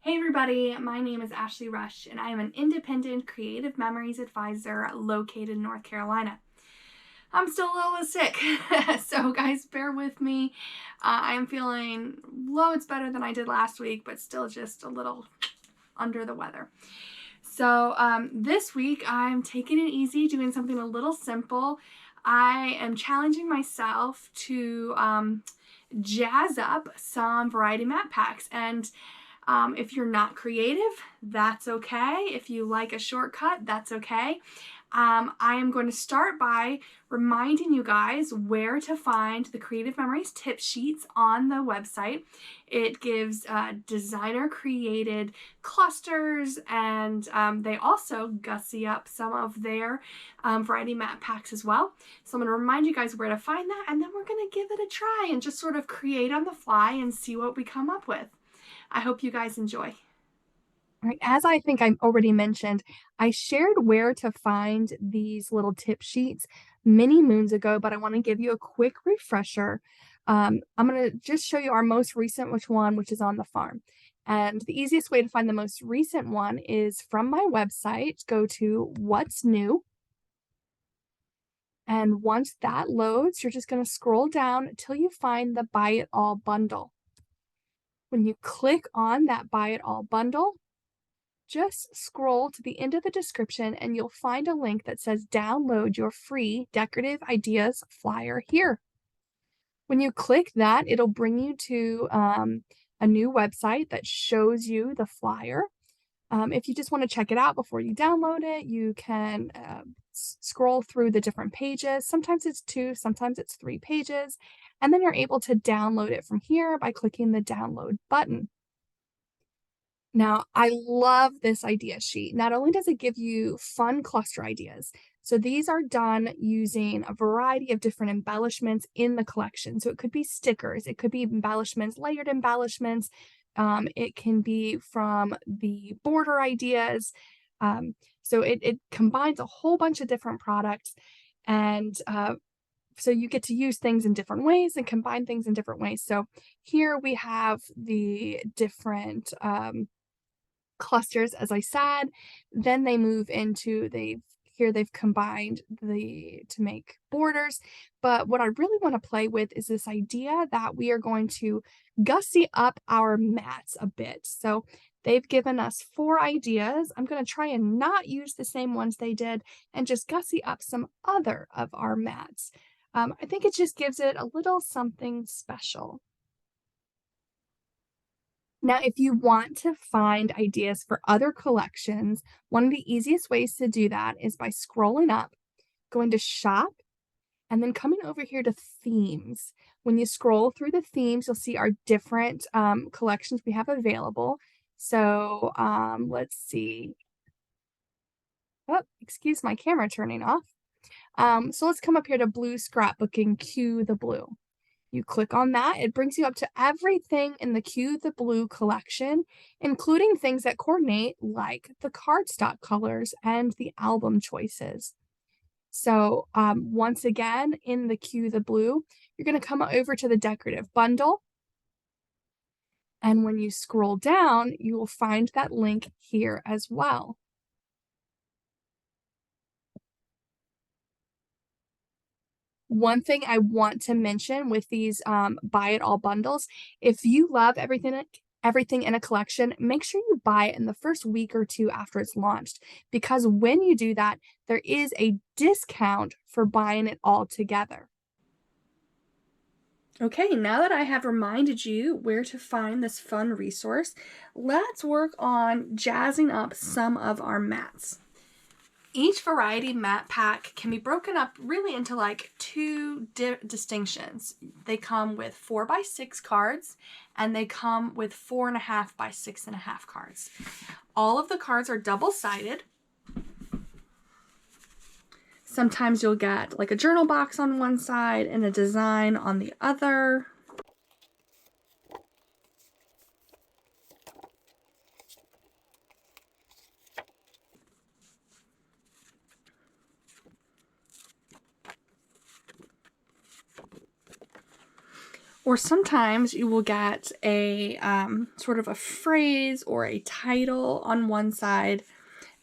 Hey everybody, my name is Ashley Rush and I am an independent creative memories advisor located in North Carolina. I'm still a little sick, so guys, bear with me. I am feeling loads better than I did last week, but still just a little under the weather. So this week I'm taking it easy, doing something a little simple. I am challenging myself to jazz up some variety map packs, and if you're not creative, that's okay. If you like a shortcut, that's okay. I am going to start by reminding you guys where to find the Creative Memories tip sheets on the website. It gives designer created clusters, and they also gussy up some of their variety map packs as well. So I'm going to remind you guys where to find that, and then we're going to give it a try and just sort of create on the fly and see what we come up with. I hope you guys enjoy. All right, as I think I already mentioned, I shared where to find these little tip sheets many moons ago, but I want to give you a quick refresher. I'm going to just show you our most recent which is on the farm. And the easiest way to find the most recent one is from my website. Go to What's New. And once that loads, you're just going to scroll down until you find the Buy It All bundle. When you click on that Buy It All bundle, just scroll to the end of the description and you'll find a link that says download your free decorative ideas flyer here. When you click that, it'll bring you to a new website that shows you the flyer. If you just want to check it out before you download it, you can scroll through the different pages. Sometimes it's 2, sometimes it's 3 pages, and then you're able to download it from here by clicking the download button. Now, I love this idea sheet. Not only does it give you fun cluster ideas, so these are done using a variety of different embellishments in the collection. So it could be stickers, it could be embellishments, layered embellishments. It can be from the border ideas. So it combines a whole bunch of different products, and so you get to use things in different ways and combine things in different ways. So here we have the different clusters, as I said. Then they move into they've combined to make borders. But what I really want to play with is this idea that we are going to gussy up our mats a bit. So they've given us 4 ideas. I'm going to try and not use the same ones they did and just gussy up some other of our mats. I think it just gives it a little something special. Now, if you want to find ideas for other collections, one of the easiest ways to do that is by scrolling up, going to shop, and then coming over here to themes. When you scroll through the themes, you'll see our different collections we have available. So let's see. Oh, excuse my camera turning off. So let's come up here to blue scrapbooking, Cue the Blue. You click on that, it brings you up to everything in the Cue the Blue collection, including things that coordinate like the cardstock colors and the album choices. So once again, in the Cue the Blue, you're going to come over to the decorative bundle. And when you scroll down, you will find that link here as well. One thing I want to mention with these buy it all bundles, if you love everything in a collection, make sure you buy it in the first week or 2 after it's launched, because when you do that, there is a discount for buying it all together. Okay, now that I have reminded you where to find this fun resource, let's work on jazzing up some of our mats. Each variety mat pack can be broken up really into like 2 distinctions. They come with 4x6 cards, and they come with 4.5 by 6.5 cards. All of the cards are double-sided. Sometimes you'll get like a journal box on one side and a design on the other. Or sometimes you will get a sort of a phrase or a title on one side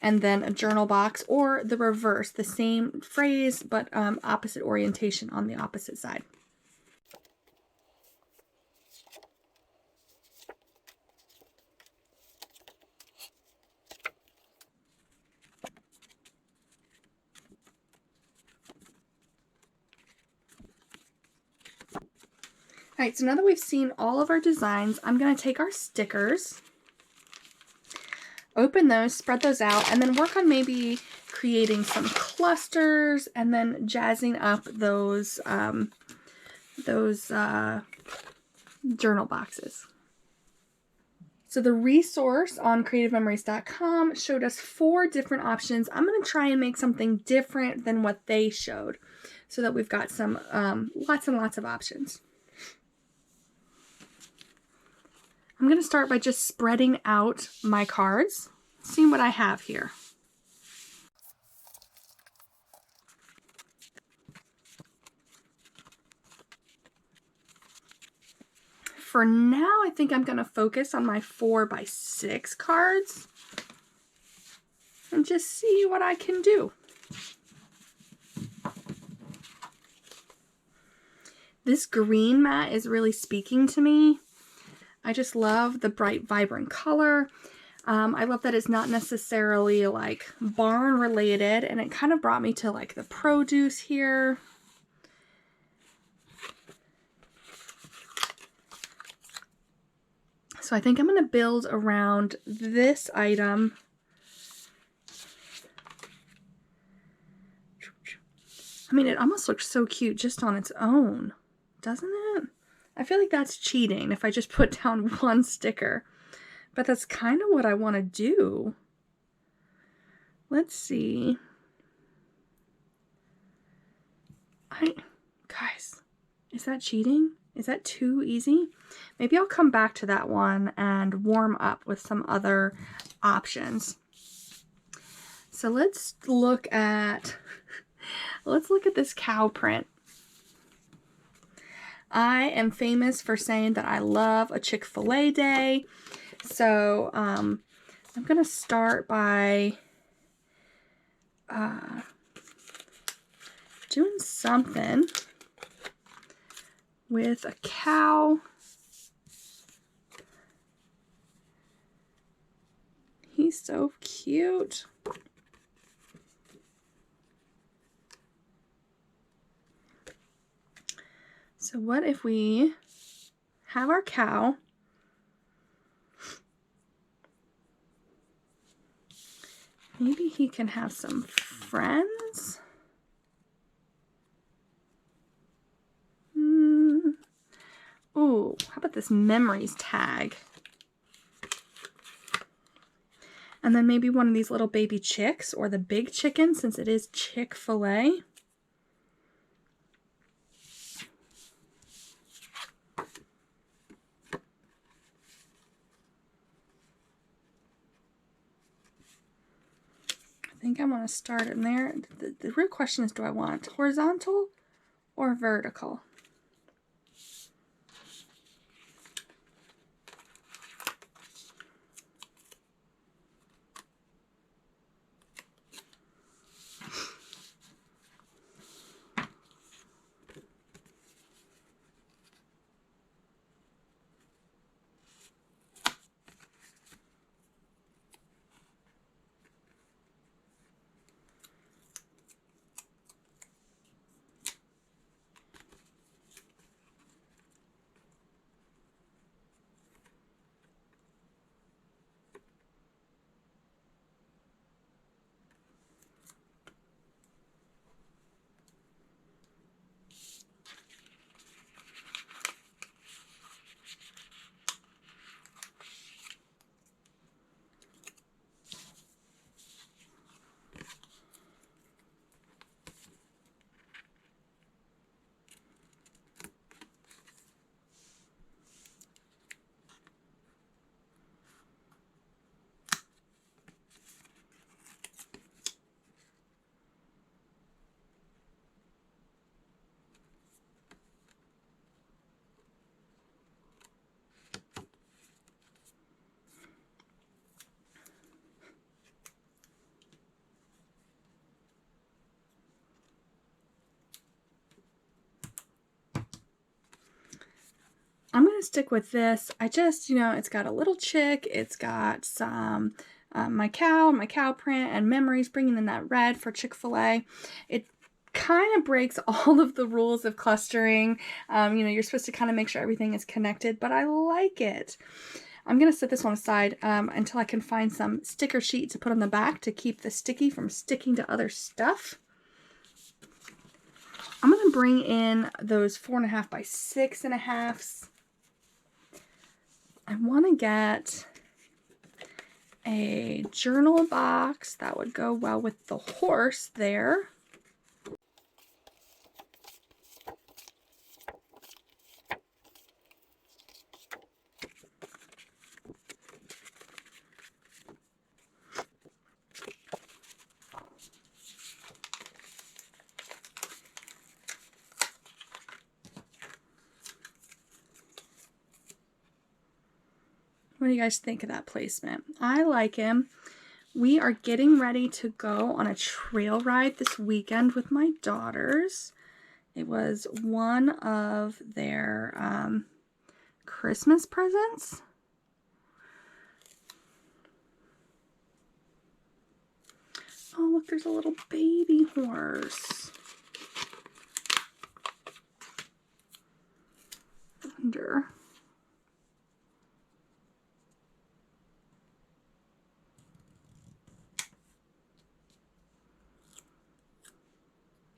and then a journal box, or the reverse, the same phrase but opposite orientation on the opposite side. All right, so now that we've seen all of our designs, I'm going to take our stickers, open those, spread those out, and then work on maybe creating some clusters and then jazzing up those journal boxes. So the resource on creativememories.com showed us 4 different options. I'm going to try and make something different than what they showed so that we've got some lots and lots of options. I'm going to start by just spreading out my cards, seeing what I have here. For now, I think I'm going to focus on my 4x6 cards and just see what I can do. This green mat is really speaking to me. I just love the bright, vibrant color. I love that it's not necessarily like barn related, and it kind of brought me to like the produce here. So I think I'm going to build around this item. I mean, it almost looks so cute just on its own, doesn't it? I feel like that's cheating if I just put down one sticker, but that's kind of what I want to do. Let's see. Guys, is that cheating? Is that too easy? Maybe I'll come back to that one and warm up with some other options. So let's look at this cow print. I am famous for saying that I love a Chick-fil-A day. So I'm going to start by doing something with a cow. He's so cute. So what if we have our cow maybe he can have some friends? Ooh, how about this memories tag? And then maybe one of these little baby chicks or the big chicken, since it is Chick-fil-A. I think I want to start in there. The real question is, do I want horizontal or vertical? gonna stick with this. I just, you know, it's got a little chick, it's got some my cow print, and memories, bringing in that red for Chick-fil-A. It kind of breaks all of the rules of clustering. You know, you're supposed to kind of make sure everything is connected, but I like it. I'm going to set this one aside until I can find some sticker sheet to put on the back to keep the sticky from sticking to other stuff. I'm going to bring in those 4.5 by 6.5. I want to get a journal box that would go well with the horse there. What do you guys think of that placement? I like him. We are getting ready to go on a trail ride this weekend with my daughters. It was one of their Christmas presents. Oh, look, there's a little baby horse. I wonder.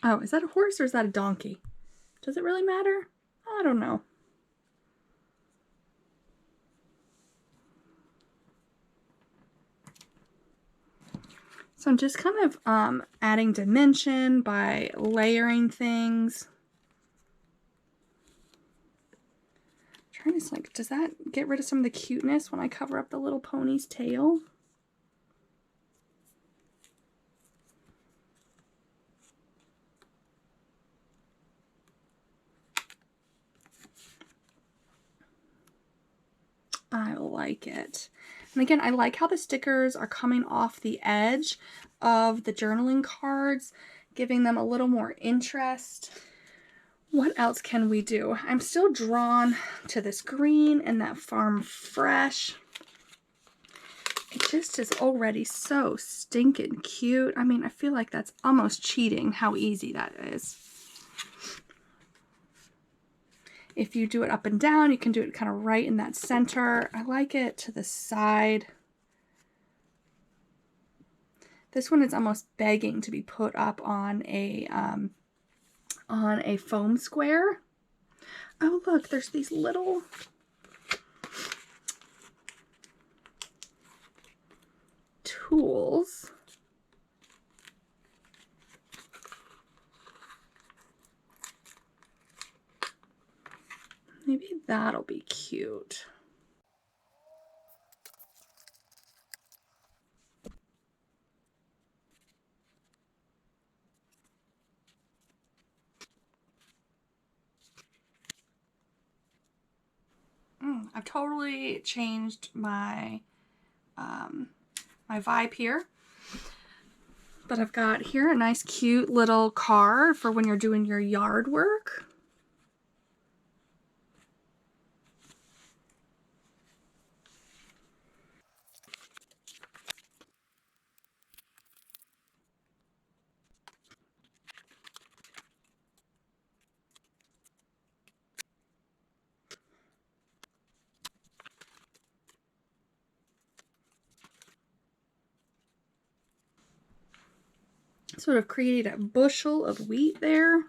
Oh, is that a horse or is that a donkey? Does it really matter? I don't know. So I'm just kind of adding dimension by layering things. I'm trying to like, does that get rid of some of the cuteness when I cover up the little pony's tail? I like it. And again, I like how the stickers are coming off the edge of the journaling cards, giving them a little more interest. What else can we do? I'm still drawn to this green and that Farm Fresh. It just is already so stinking cute. I mean, I feel like that's almost cheating how easy that is. If you do it up and down, you can do it kind of right in that center. I like it to the side. This one is almost begging to be put up on a foam square. Oh, look, there's these little tools. Maybe that'll be cute. I've totally changed my my vibe here. But I've got here a nice cute little car for when you're doing your yard work. Sort of created a bushel of wheat there.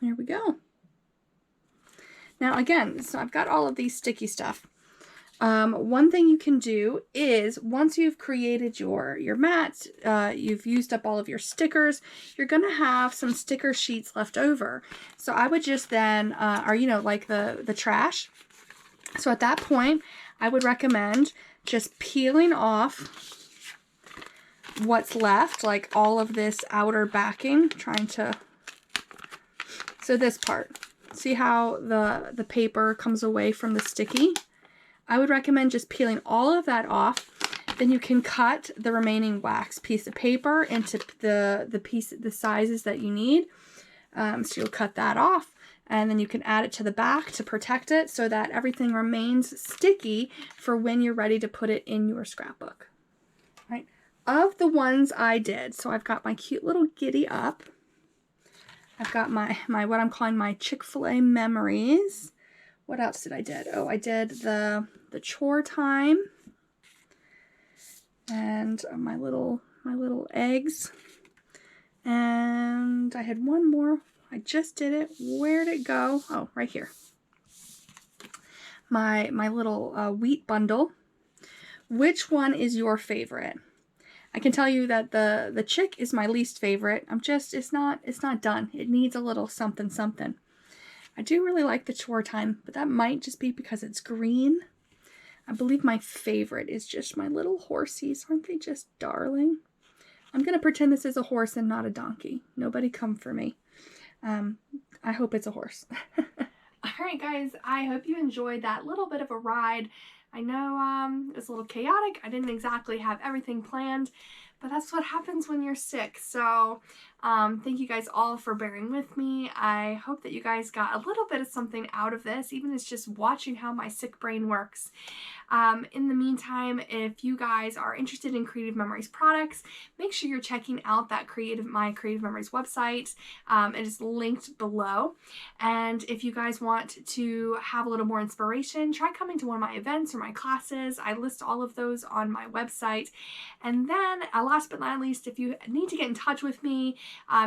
There we go. Now again, so I've got all of these sticky stuff. One thing you can do is once you've created your mats, you've used up all of your stickers, you're going to have some sticker sheets left over. So I would just then, or you know, like the trash. So at that point, I would recommend just peeling off what's left, like all of this outer backing, so this part, see how the paper comes away from the sticky? I would recommend just peeling all of that off. Then you can cut the remaining wax piece of paper into the sizes that you need. So you'll cut that off, and then you can add it to the back to protect it so that everything remains sticky for when you're ready to put it in your scrapbook. Right? Of the ones I did, so I've got my cute little giddy up. I've got my what I'm calling my Chick-fil-A memories. What else did I did? Oh, I did the chore time, and my little eggs, and I had one more. I just did it. Where'd it go? Oh, right here. My little wheat bundle. Which one is your favorite? I can tell you that the chick is my least favorite. It's not done. It needs a little something something. I do really like the chore time, but that might just be because it's green. I believe my favorite is just my little horsies. Aren't they just darling? I'm going to pretend this is a horse and not a donkey. Nobody come for me. I hope it's a horse. Alright guys, I hope you enjoyed that little bit of a ride. I know it was a little chaotic. I didn't exactly have everything planned, but that's what happens when you're sick. So thank you guys all for bearing with me. I hope that you guys got a little bit of something out of this, even as just watching how my sick brain works. In the meantime, if you guys are interested in Creative Memories products, make sure you're checking out that my Creative Memories website. It is linked below. And if you guys want to have a little more inspiration, try coming to one of my events or my classes. I list all of those on my website. And then last but not least, if you need to get in touch with me,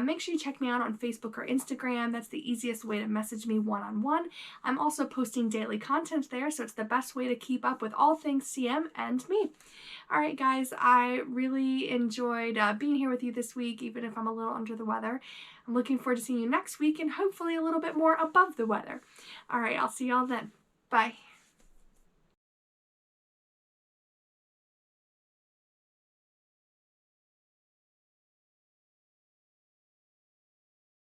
make sure you check me out on Facebook or Instagram. That's the easiest way to message me one-on-one. I'm also posting daily content there, so it's the best way to keep up with all things CM and me. Alright guys, I really enjoyed being here with you this week, even if I'm a little under the weather. I'm looking forward to seeing you next week and hopefully a little bit more above the weather. Alright, I'll see y'all then. Bye.